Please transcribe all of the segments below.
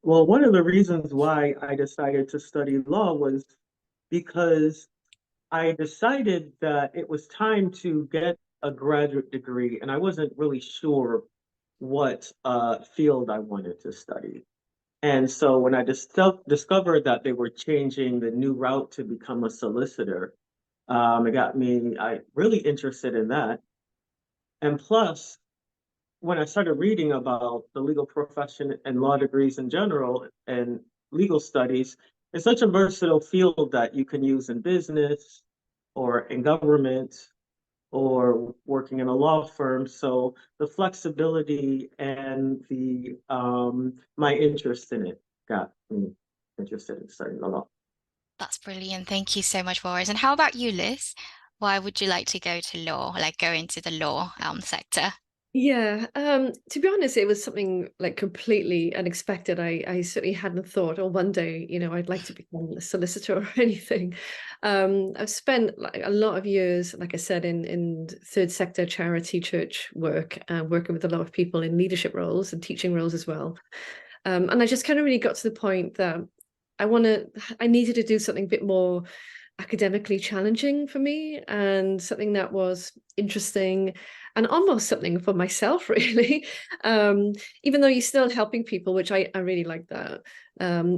Well, one of the reasons why I decided to study law was because I decided that it was time to get a graduate degree, and I wasn't really sure what field I wanted to study. And so when I discovered that they were changing the new route to become a solicitor, it got me really interested in that. And plus, when I started reading about the legal profession and law degrees in general and legal studies, it's such a versatile field that you can use in business or in government or working in a law firm. So the flexibility and the my interest in it got me interested in studying the law. That's brilliant. Thank you so much, Boris. And how about you, Liz? Why would you like to go to law, like go into the law sector? Yeah, to be honest, it was something like completely unexpected. I certainly hadn't thought, oh, one day, I'd like to become a solicitor or anything. I've spent like a lot of years, like I said, in third sector charity church work, working with a lot of people in leadership roles and teaching roles as well. And I just kind of really got to the point that I needed to do something a bit more academically challenging for me and something that was interesting and almost something for myself really. um Even though you're still helping people, which I really like that.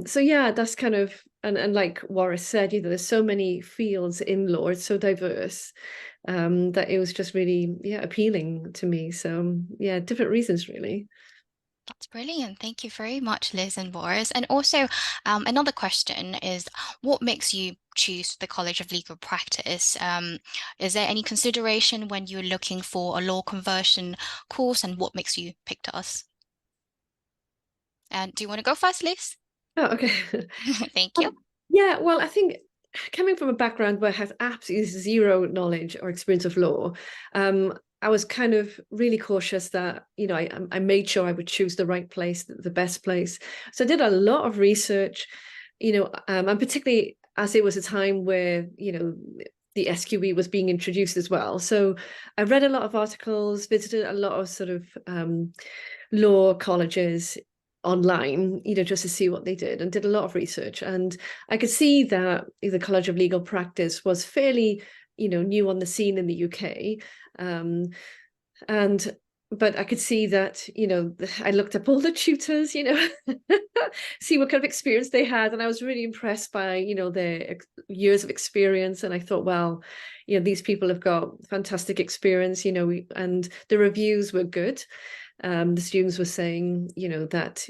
So yeah, that's kind of, and like Warren said, there's so many fields in law, it's so diverse, that it was just really, yeah, appealing to me. So yeah, different reasons really. That's brilliant. Thank you very much, Liz and Boris. And also, another question is, what makes you choose the College of Legal Practice? Is there any consideration when you're looking for a law conversion course, and what makes you pick us? And do you want to go first, Liz? Oh, okay. Thank you. Yeah, well, I think coming from a background where I have absolutely zero knowledge or experience of law, I was kind of really cautious that, I made sure I would choose the right place, the best place. So I did a lot of research, and particularly as it was a time where, the SQE was being introduced as well. So I read a lot of articles, visited a lot of sort of law colleges online, just to see what they did, and did a lot of research. And I could see that the College of Legal Practice was fairly, new on the scene in the UK. Um, and but I could see that, I looked up all the tutors, see what kind of experience they had. And I was really impressed by, their years of experience. And I thought, well, these people have got fantastic experience, and the reviews were good. The students were saying, that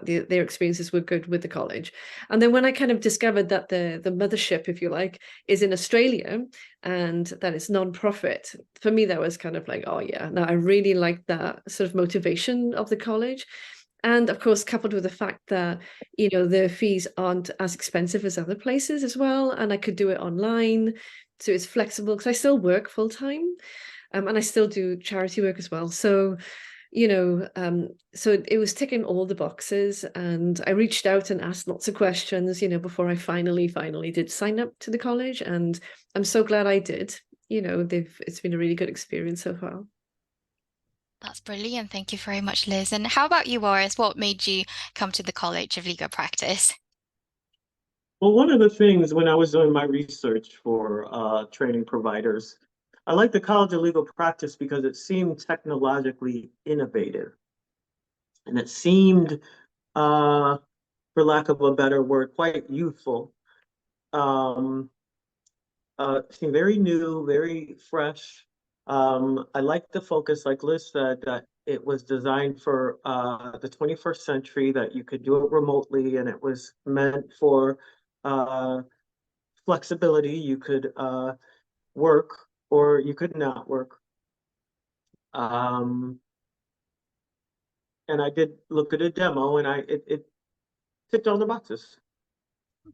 their experiences were good with the college. And then when I kind of discovered that the mothership, if you like, is in Australia and that it's non-profit, for me that was kind of like, oh yeah, now I really like that sort of motivation of the college. And of course, coupled with the fact that, the fees aren't as expensive as other places as well. And I could do it online. So it's flexible because I still work full time, and I still do charity work as well. So, so it was ticking all the boxes, and I reached out and asked lots of questions, before I finally did sign up to the college, and I'm so glad I did. It's been a really good experience so far. That's brilliant. Thank you very much, Liz. And how about you, Boris? What made you come to the College of Legal Practice? Well, one of the things when I was doing my research for training providers, I like the College of Legal Practice because it seemed technologically innovative and it seemed, uh, for lack of a better word, quite youthful. Um, seemed very new, very fresh. I like the focus, like Liz said, that it was designed for the 21st century, that you could do it remotely, and it was meant for uh, flexibility. You could work or you could not work. Um, and I did look at a demo, and it ticked all the boxes.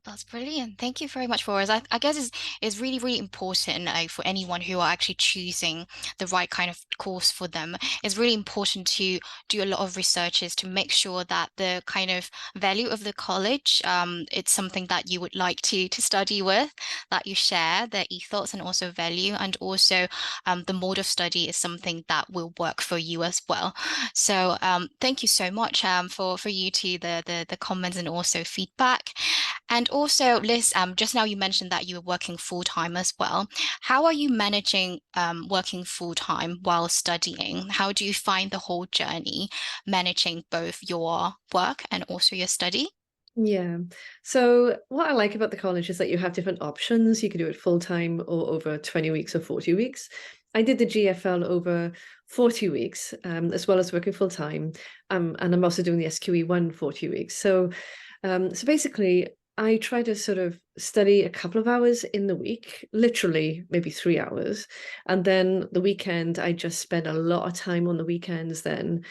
That's brilliant. Thank you very much for us. I guess it's really, really important for anyone who are actually choosing the right kind of course for them. It's really important to do a lot of researches to make sure that the kind of value of the college, it's something that you would like to study with, that you share their ethos and also value, and also the mode of study is something that will work for you as well. So thank you so much for you to the comments and also feedback. And also, Liz, just now you mentioned that you were working full time as well. How are you managing working full time while studying? How do you find the whole journey managing both your work and also your study? Yeah. So what I like about the college is that you have different options. You can do it full time or over 20 weeks or 40 weeks. I did the GFL over 40 weeks, as well as working full time. And I'm also doing the SQE1 40 weeks. So basically, I try to sort of study a couple of hours in the week, literally maybe 3 hours. And then the weekend, I just spend a lot of time on the weekends then.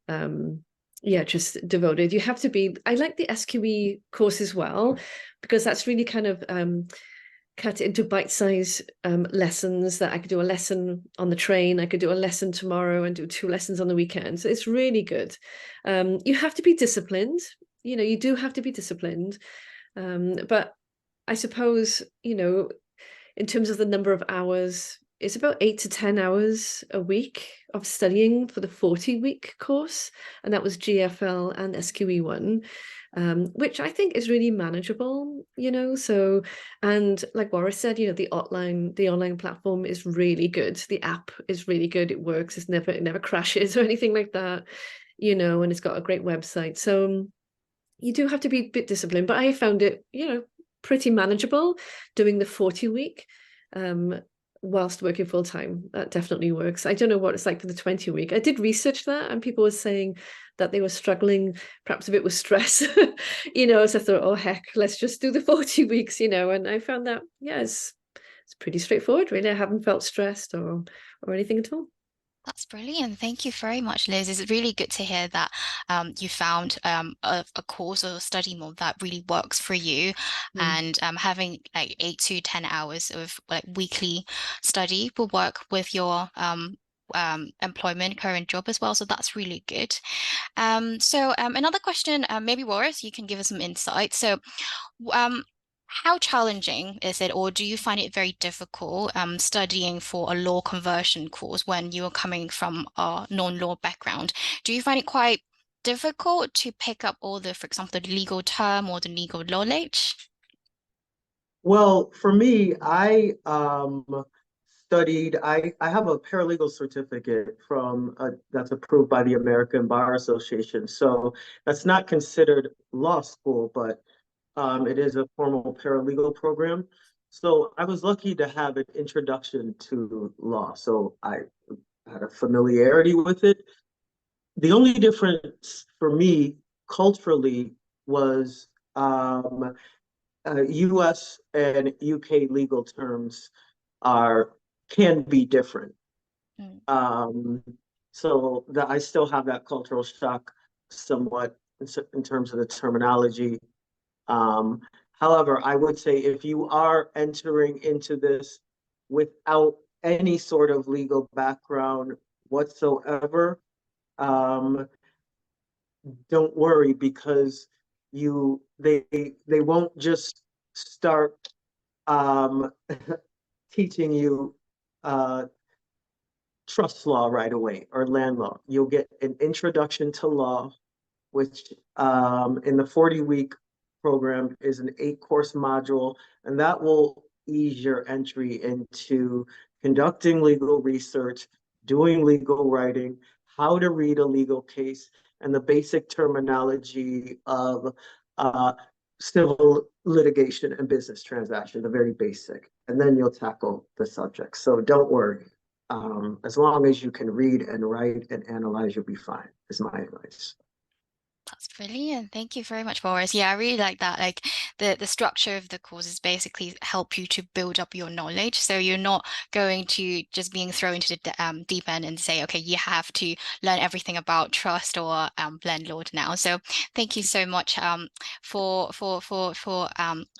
Yeah, just devoted. You have to be, I like the SQE course as well, because that's really kind of cut into bite-sized lessons that I could do a lesson on the train, I could do a lesson tomorrow and do 2 lessons on the weekend. So it's really good. You have to be disciplined. You do have to be disciplined. But I suppose, in terms of the number of hours, it's about 8 to 10 hours a week of studying for the 40-week course. And that was GFL and SQE1, which I think is really manageable, So, and like Boris said, the online platform is really good. The app is really good. It works. It never crashes or anything like that, and it's got a great website. So you do have to be a bit disciplined, but I found it, pretty manageable doing the 40-week whilst working full time. That definitely works. I don't know what it's like for the 20-week. I did research that, and people were saying that they were struggling perhaps a bit with stress, so I thought, oh heck, let's just do the 40 weeks, and I found that, yeah, it's pretty straightforward, really. I haven't felt stressed or anything at all. That's brilliant. Thank you very much, Liz. It's really good to hear that you found a course or a study mode that really works for you. Mm. And having like 8 to 10 hours of like weekly study will work with your employment, current job as well. So that's really good. So another question, maybe Boris, you can give us some insight. So um, how challenging is it, or do you find it very difficult studying for a law conversion course when you are coming from a non-law background? Do you find it quite difficult to pick up all the, for example, the legal term or the legal knowledge? Well, for me, I studied, I have a paralegal certificate from that's approved by the American Bar Association. So that's not considered law school, but it is a formal paralegal program. So I was lucky to have an introduction to law. So I had a familiarity with it. The only difference for me culturally was US and UK legal terms are can be different. Mm. Um, so that I still have that cultural shock somewhat in terms of the terminology. Um, However, I would say if you are entering into this without any sort of legal background whatsoever, um, don't worry because they won't just start um, teaching you uh, trust law right away or land law. You'll get an introduction to law, which in the 40-week program is an 8-course module, and that will ease your entry into conducting legal research, doing legal writing, how to read a legal case, and the basic terminology of uh, civil litigation and business transaction, the very basic. And then you'll tackle the subject. So don't worry. As long as you can read and write and analyze, you'll be fine, is my advice. That's brilliant. Thank you very much, Boris. Yeah, I really like that. Like the structure of the courses basically help you to build up your knowledge. So you're not going to just being thrown into the deep end and say, okay, you have to learn everything about trust or blend law now. So thank you so much for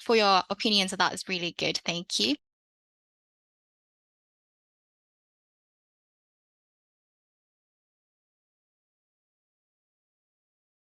your opinions. That is really good. Thank you.